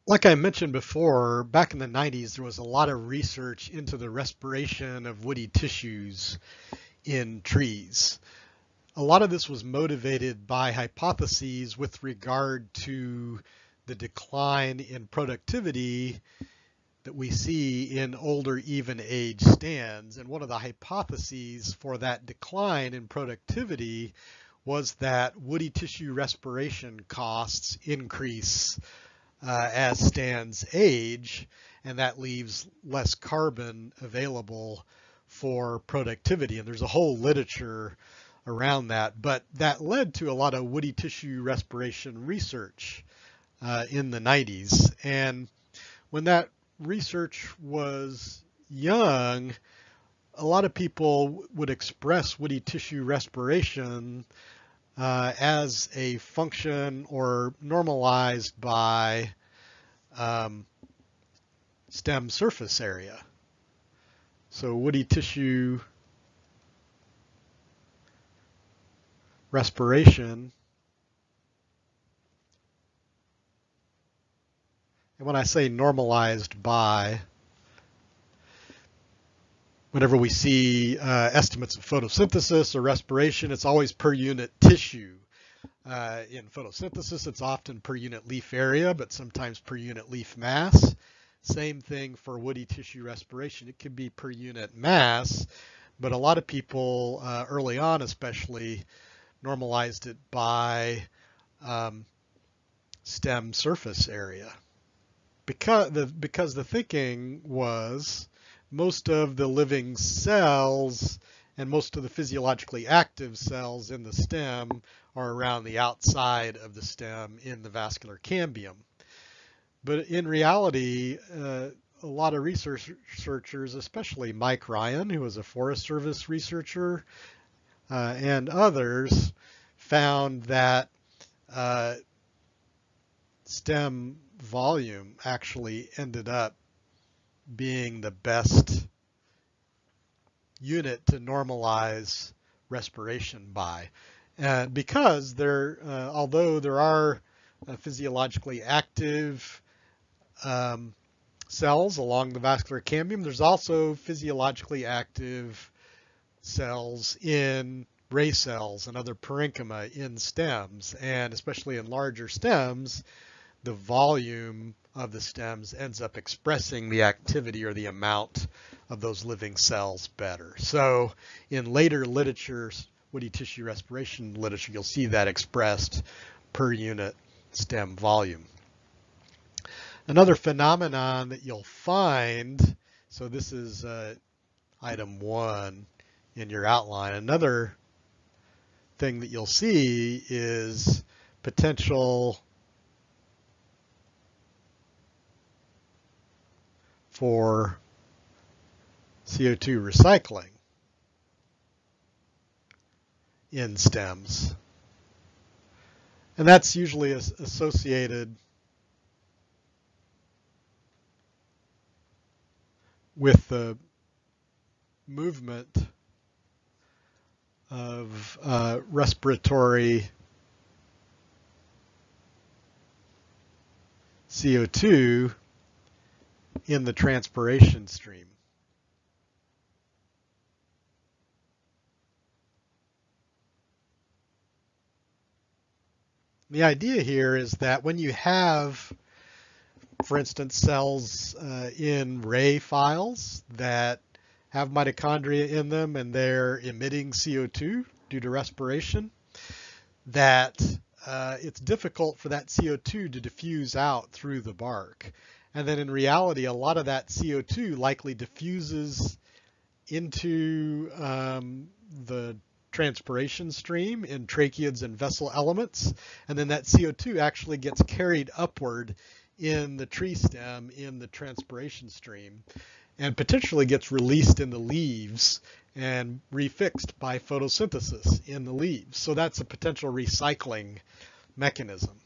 Like I mentioned before, back in the 90s, there was a lot of research into the respiration of woody tissues in trees. A lot of this was motivated by hypotheses with regard to the decline in productivity that we see in older even age stands. And one of the hypotheses for that decline in productivity was that woody tissue respiration costs increase as stands age, and that leaves less carbon available for productivity. And there's a whole literature around that, but that led to a lot of woody tissue respiration research in the 90s. And when that research was young, a lot of people would express woody tissue respiration as a function or normalized by stem surface area. So woody tissue respiration, and when I say normalized by, whenever we see estimates of photosynthesis or respiration, it's always per unit tissue. In photosynthesis, it's often per unit leaf area, but sometimes per unit leaf mass. Same thing for woody tissue respiration. It can be per unit mass, but a lot of people early on especially normalized it by stem surface area. Because the thinking was most of the living cells and most of the physiologically active cells in the stem are around the outside of the stem in the vascular cambium. But in reality, a lot of researchers, especially Mike Ryan, who was a Forest Service researcher, and others, found that stem volume actually ended up being the best unit to normalize respiration by. And because although there are physiologically active cells along the vascular cambium, there's also physiologically active cells in ray cells and other parenchyma in stems, and especially in larger stems, the volume of the stems ends up expressing the activity or the amount of those living cells better. So in later literature, woody tissue respiration literature, you'll see that expressed per unit stem volume. Another phenomenon that you'll find, so this is item 1 in your outline. Another thing that you'll see is potential for CO2 recycling in stems. And that's usually associated with the movement of respiratory CO2 in the transpiration stream. The idea here is that when you have, for instance, cells in ray files that have mitochondria in them and they're emitting CO2 due to respiration, that it's difficult for that CO2 to diffuse out through the bark. And then in reality, a lot of that CO2 likely diffuses into the transpiration stream in tracheids and vessel elements, and then that CO2 actually gets carried upward in the tree stem in the transpiration stream and potentially gets released in the leaves and refixed by photosynthesis in the leaves. So that's a potential recycling mechanism.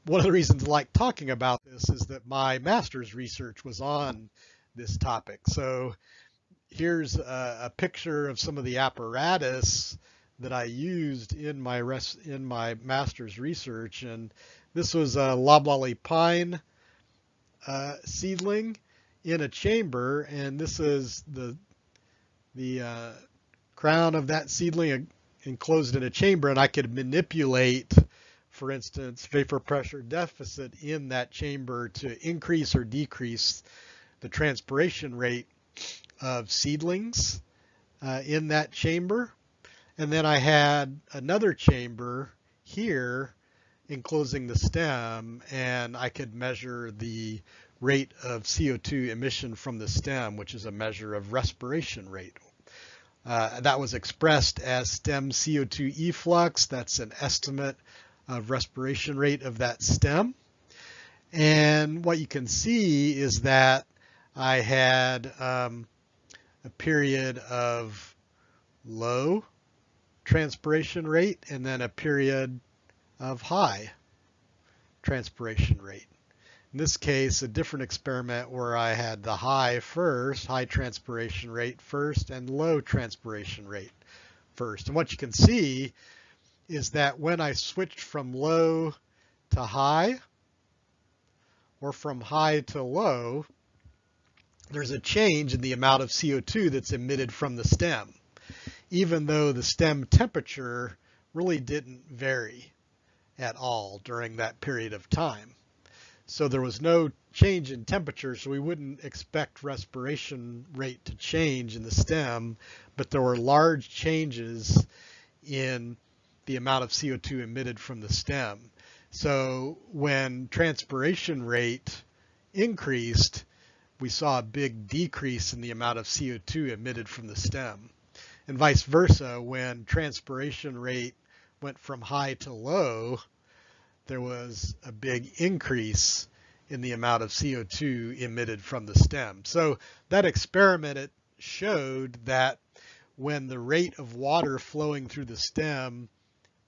One of the reasons I like talking about this is that my master's research was on this topic. So here's a picture of some of the apparatus that I used in my master's research, and This was a loblolly pine seedling in a chamber, and this is the crown of that seedling enclosed in a chamber, and I could manipulate, for instance, vapor pressure deficit in that chamber to increase or decrease the transpiration rate of seedlings in that chamber. And then I had another chamber here enclosing the stem, and I could measure the rate of CO2 emission from the stem, which is a measure of respiration rate. That was expressed as stem CO2 efflux. That's an estimate of respiration rate of that stem. And what you can see is that I had a period of low transpiration rate and then a period of high transpiration rate. In this case, a different experiment where I had the high first, high transpiration rate first, and low transpiration rate first. And what you can see is that when I switched from low to high, or from high to low, there's a change in the amount of CO2 that's emitted from the stem, even though the stem temperature really didn't vary at all during that period of time. So there was no change in temperature, so we wouldn't expect respiration rate to change in the stem, but there were large changes in the amount of CO2 emitted from the stem. So when transpiration rate increased, we saw a big decrease in the amount of CO2 emitted from the stem. And vice versa, when transpiration rate went from high to low, there was a big increase in the amount of CO2 emitted from the stem. So that experiment, it showed that when the rate of water flowing through the stem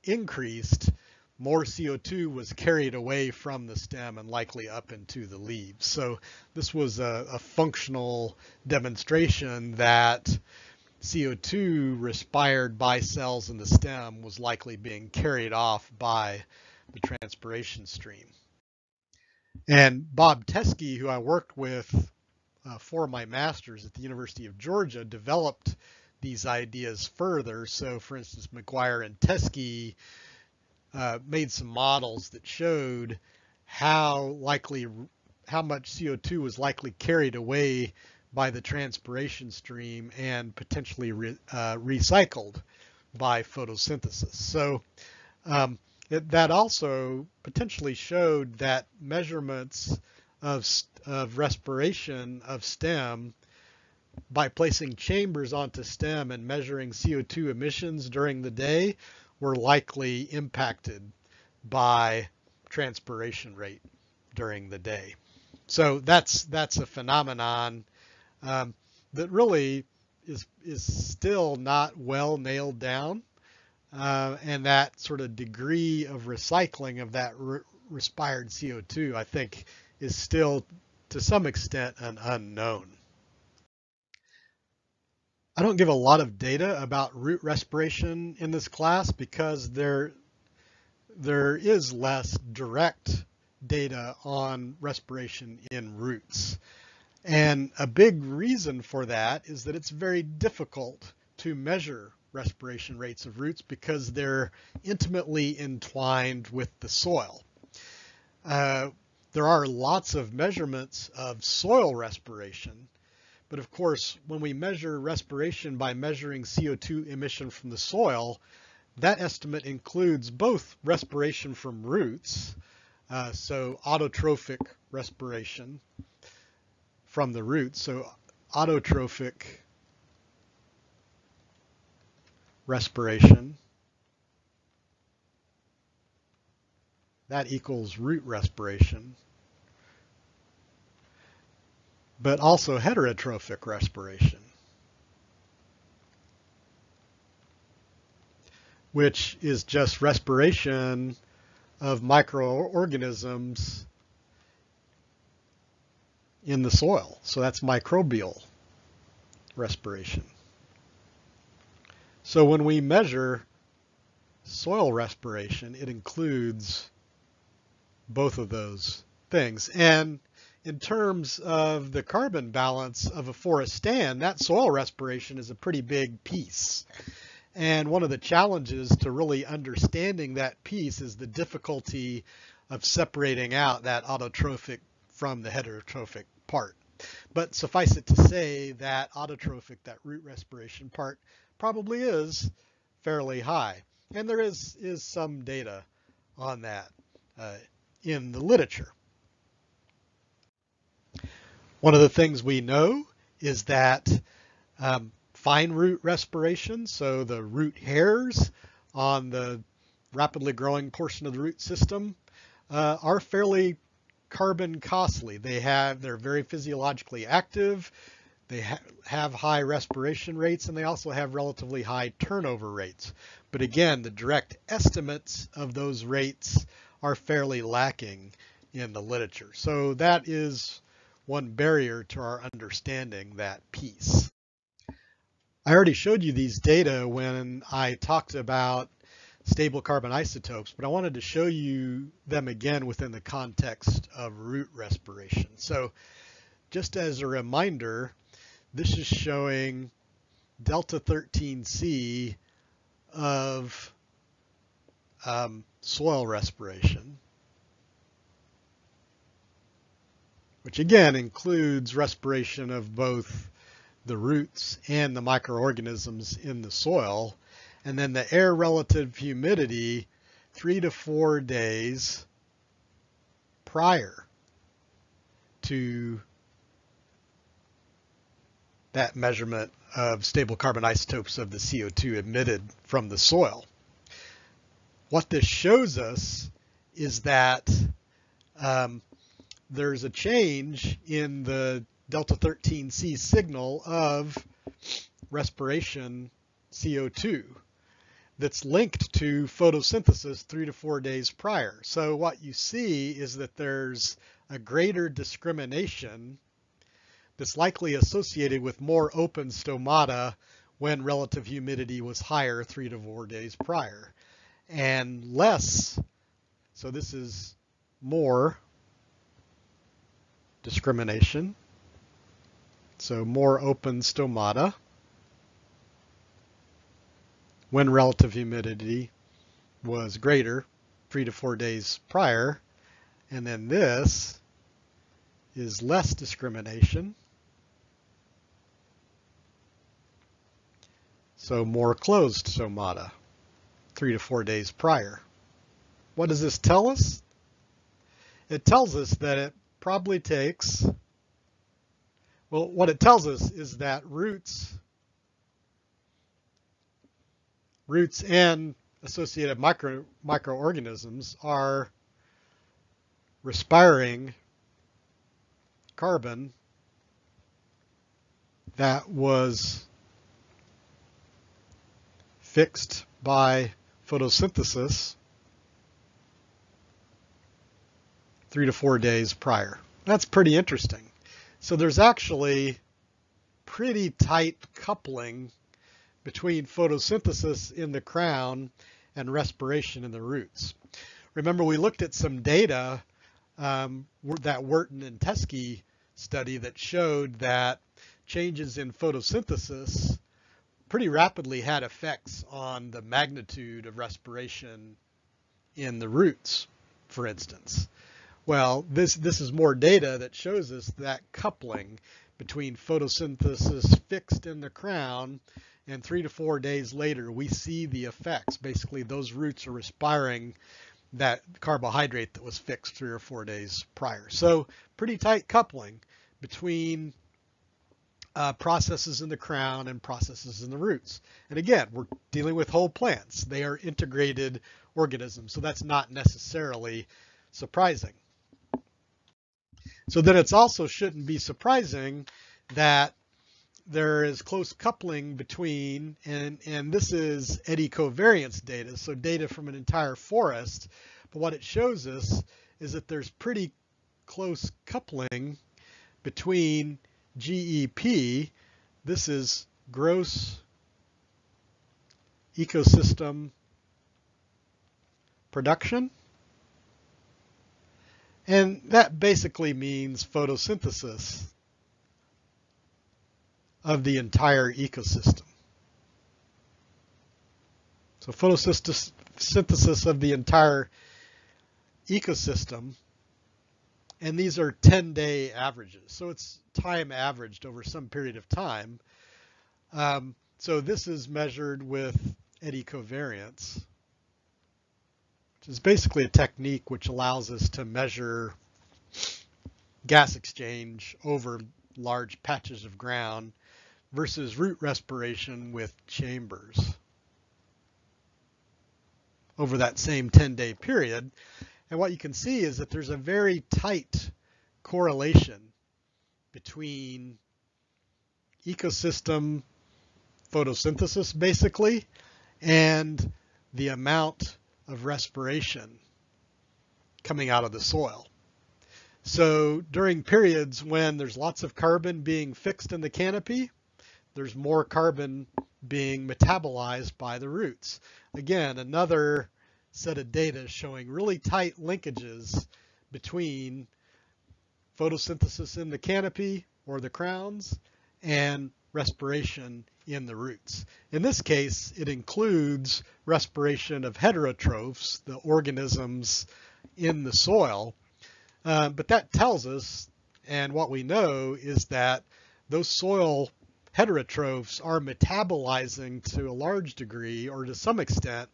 increased, more CO2 was carried away from the stem and likely up into the leaves. So this was a functional demonstration that CO2 respired by cells in the stem was likely being carried off by the transpiration stream. And Bob Teskey, who I worked with for my master's at the University of Georgia, developed these ideas further. So for instance, McGuire and Teskey made some models that showed how much CO2 was likely carried away by the transpiration stream and potentially recycled by photosynthesis. So that also potentially showed that measurements of respiration of stem by placing chambers onto stem and measuring CO2 emissions during the day were likely impacted by transpiration rate during the day. So that's a phenomenon that really is still not well nailed down. And that sort of degree of recycling of that respired CO2, I think, is still to some extent an unknown. I don't give a lot of data about root respiration in this class because there is less direct data on respiration in roots. And a big reason for that is that it's very difficult to measure respiration rates of roots because they're intimately entwined with the soil. There are lots of measurements of soil respiration, but of course, when we measure respiration by measuring CO2 emission from the soil, that estimate includes both respiration from roots, so autotrophic respiration from the roots, so autotrophic respiration, that equals root respiration, but also heterotrophic respiration, which is just respiration of microorganisms in the soil. So that's microbial respiration. So when we measure soil respiration, it includes both of those things. And in terms of the carbon balance of a forest stand, that soil respiration is a pretty big piece. And one of the challenges to really understanding that piece is the difficulty of separating out that autotrophic from the heterotrophic part. But suffice it to say that autotrophic, that root respiration part, probably is fairly high. And there is some data on that in the literature. One of the things we know is that fine root respiration, so the root hairs on the rapidly growing portion of the root system, are fairly carbon costly. They're very physiologically active. They have high respiration rates, and they also have relatively high turnover rates. But again, the direct estimates of those rates are fairly lacking in the literature. So that is one barrier to our understanding that piece. I already showed you these data when I talked about stable carbon isotopes, but I wanted to show you them again within the context of root respiration. So just as a reminder, this is showing delta 13C of soil respiration, which again includes respiration of both the roots and the microorganisms in the soil, and then the air relative humidity 3 to 4 days prior to that measurement of stable carbon isotopes of the CO2 emitted from the soil. What this shows us is that there's a change in the delta 13C signal of respiration CO2 that's linked to photosynthesis 3 to 4 days prior. So what you see is that there's a greater discrimination that's likely associated with more open stomata when relative humidity was higher 3 to 4 days prior, and less, so this is more discrimination, so more open stomata when relative humidity was greater 3 to 4 days prior, and then this is less discrimination, so more closed stomata 3 to 4 days prior. What does this tell us? It tells us that it probably takes, well, what it tells us is that roots and associated microorganisms are respiring carbon that was fixed by photosynthesis 3 to 4 days prior. That's pretty interesting. So there's actually pretty tight coupling between photosynthesis in the crown and respiration in the roots. Remember, we looked at some data, that Wharton and Teskey study, that showed that changes in photosynthesis pretty rapidly had effects on the magnitude of respiration in the roots, for instance. Well, this is more data that shows us that coupling between photosynthesis fixed in the crown, and 3 to 4 days later we see the effects. Basically, those roots are respiring that carbohydrate that was fixed 3 or 4 days prior. So pretty tight coupling between processes in the crown and processes in the roots. And again, we're dealing with whole plants. They are integrated organisms, so that's not necessarily surprising. So then it also shouldn't be surprising that there is close coupling between, and this is eddy covariance data, so data from an entire forest, but what it shows us is that there's pretty close coupling between GEP, this is gross ecosystem production, And that basically means photosynthesis of the entire ecosystem. So photosynthesis of the entire ecosystem, and these are 10-day averages. So it's time averaged over some period of time. So this is measured with eddy covariance, which is basically a technique which allows us to measure gas exchange over large patches of ground versus root respiration with chambers over that same 10-day period. And what you can see is that there's a very tight correlation between ecosystem photosynthesis, basically, and the amount of respiration coming out of the soil. So during periods when there's lots of carbon being fixed in the canopy, there's more carbon being metabolized by the roots. Again, another set of data showing really tight linkages between photosynthesis in the canopy or the crowns and respiration in the roots. In this case, it includes respiration of heterotrophs, the organisms in the soil. But that tells us, and what we know is that those soil heterotrophs are metabolizing to a large degree, or to some extent,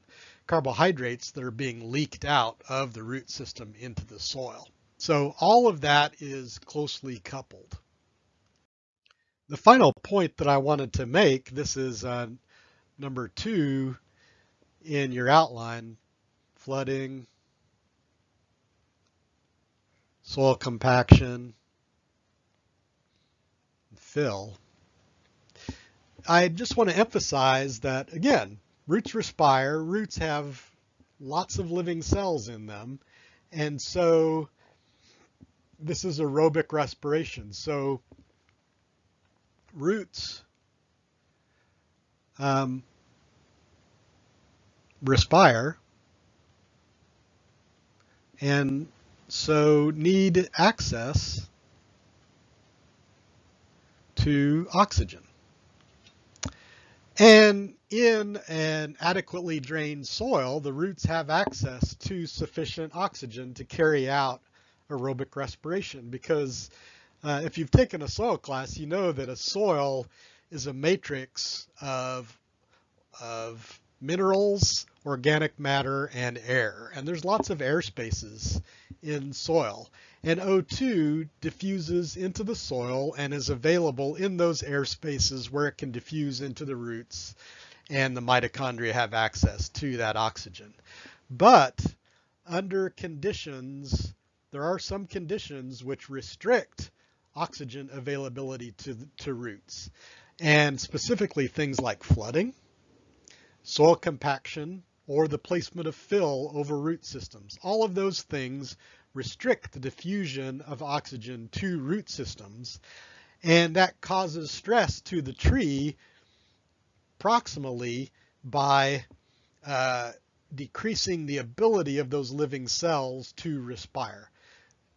carbohydrates that are being leaked out of the root system into the soil. So all of that is closely coupled. The final point that I wanted to make, this is number 2 in your outline, flooding, soil compaction, fill. I just want to emphasize that, again, roots respire. Roots have lots of living cells in them. And so this is aerobic respiration. So roots respire and so need access to oxygen. And in an adequately drained soil, the roots have access to sufficient oxygen to carry out aerobic respiration, because if you've taken a soil class, you know that a soil is a matrix of minerals, organic matter, and air. And there's lots of air spaces in soil. And O2 diffuses into the soil and is available in those air spaces where it can diffuse into the roots, and the mitochondria have access to that oxygen. But under conditions, there are some conditions which restrict oxygen availability to roots, and specifically things like flooding, soil compaction, or the placement of fill over root systems. All of those things restrict the diffusion of oxygen to root systems, and that causes stress to the tree proximally by decreasing the ability of those living cells to respire.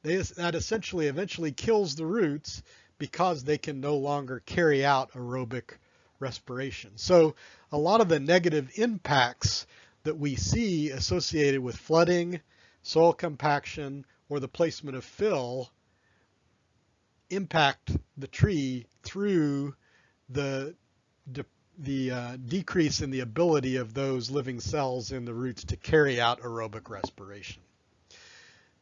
That essentially eventually kills the roots because they can no longer carry out aerobic respiration. So a lot of the negative impacts that we see associated with flooding, soil compaction, or the placement of fill impact the tree through the decrease in the ability of those living cells in the roots to carry out aerobic respiration.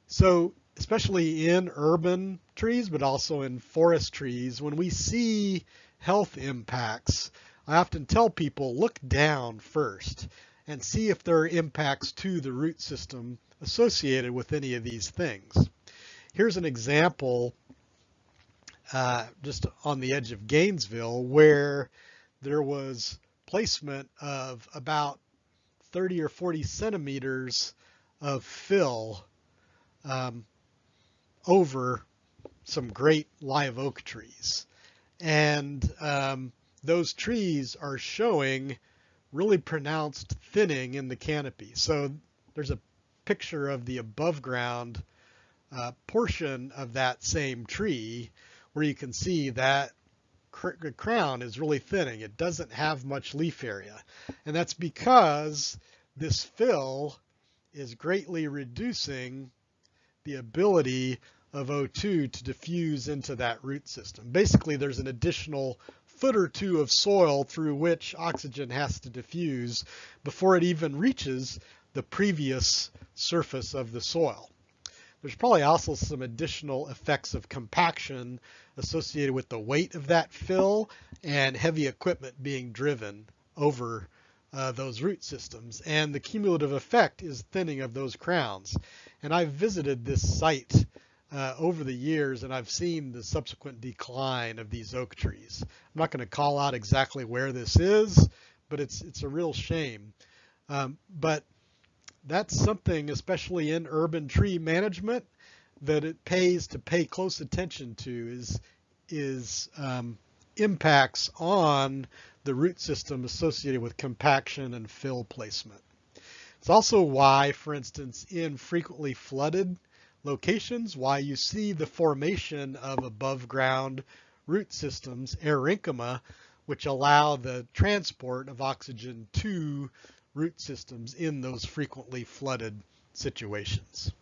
So especially in urban trees, but also in forest trees, when we see health impacts, I often tell people, look down first and see if there are impacts to the root system associated with any of these things. Here's an example just on the edge of Gainesville, where there was placement of about 30 or 40 centimeters of fill over some great live oak trees. And those trees are showing really pronounced thinning in the canopy. So there's a picture of the above ground portion of that same tree where you can see that the crown is really thinning. It doesn't have much leaf area. And that's because this fill is greatly reducing the ability of O2 to diffuse into that root system. Basically, there's an additional foot or two of soil through which oxygen has to diffuse before it even reaches the previous surface of the soil. There's probably also some additional effects of compaction associated with the weight of that fill and heavy equipment being driven over those root systems. And the cumulative effect is thinning of those crowns. And I've visited this site over the years, and I've seen the subsequent decline of these oak trees. I'm not going to call out exactly where this is, but it's a real shame. But that's something, especially in urban tree management, that it pays to pay close attention to is impacts on the root system associated with compaction and fill placement. It's also why, for instance, in frequently flooded locations, why you see the formation of above ground root systems, aerenchyma, which allow the transport of oxygen to root systems in those frequently flooded situations.